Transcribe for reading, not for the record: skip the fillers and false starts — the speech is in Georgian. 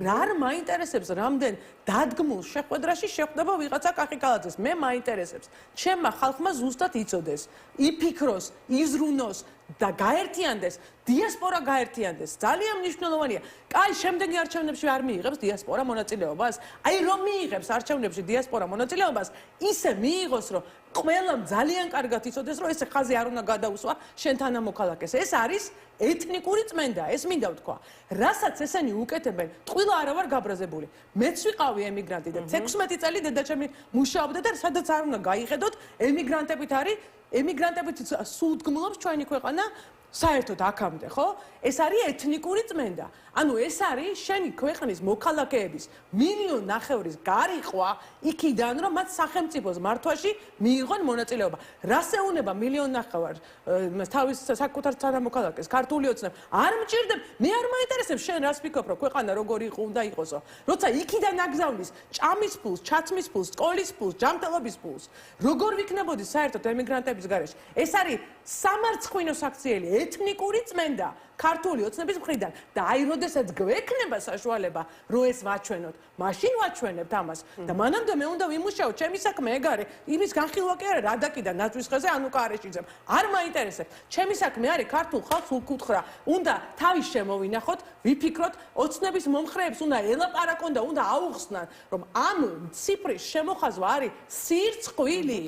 რა არ მაინტერესებს რამდენ დადგმულ შეხვედრაში შეხვდება ვიღაცა კახიკალაძეს. მე მაინტერესებს ჩემმა ხალხმა ზუსტად იცოდეს, იფიქროს, იზრუნოს და გაერთიანდეს, დიასპორა გაერთიანდეს. ძალიან მნიშვნელოვანია. კაი, შემდეგი არჩევნებში არ მიიღებს დიასპორა მონაწილეობას? აი რომ მიიღებს არჩევნებში დიასპორა მონაწილეობას, ისე მიიღოს, რომ ყველამ ძალიან კარგად იცოდეს, რომ ეს ხაზი არ უნდა გადაუსვა შენ თანამოქალაქეს. ეს არის ეთნიკური წმენდა, ეს მინდა ვთქვა. რასაც ესენი უკეთებენ, ტყუილა არა ვარ გაბრაზებული. მეც ვიყავი ემიგრანტი და 16 წელი დედაჩემი მუშაობდა და სადაც არ უნდა გაიხედოთ, ემიგრანტებით არის, ემიგრანტებით სულდგმულობს ჩვენი ქვეყანა. საერთოდ აქამდე, ხო? ეს არის ეთნიკური წმენდა. ანუ ეს არის შენი ქვეყნის მოქალაქეების 1.5 მილიონის გარიყვა იქიდან, რომ მათ სახელმწიფოს მართვაში მიიღონ მონაწილეობა. რას ეუნება 1.5 მილიონი თავის საკუთარ თანამოქალაქეს, ქართული ოცნებ? არ მჭირდება, მე არ მაინტერესებს შენ რას ფიქრობ, რომ ქვეყანა როგორი უნდა იყოსო. როცა იქიდან აგზავნის ჭამის ფულს, ჩაცმის ფულს, სკოლის ფულს, ჯანმრთელობის ფულს, როგორ ვიქნებოდი საერთოდ ემიგრანტების გარეშე? ეს არის სამარცხვინო საქციელი, ეთნიკური წმენდა ქართული ოცნების მხრიდან და აი როდესაც გვექნება საშუალება რომ ეს ვაჩვენოთ, მაშინ ვაჩვენებთ ამას და მანამდე მე უნდა ვიმუშაო ჩემი საქმე ეგ არის, იმის განხილვა კი არა, რა დაკიდა ნაძვის ხეზე ანუკა არეშიძემ. არ მაინტერესებს. ჩემი საქმე არის ქართულ ხალხს უკუთხრა. უნდა თავის შემოვინახოთ, ვიფიქროთ, ოცნების მომხრეებს უნდა ელაპარაკონ და უნდა აუხსნან, რომ ამ ციფრის შემოხაზვა არის სირცხვილი.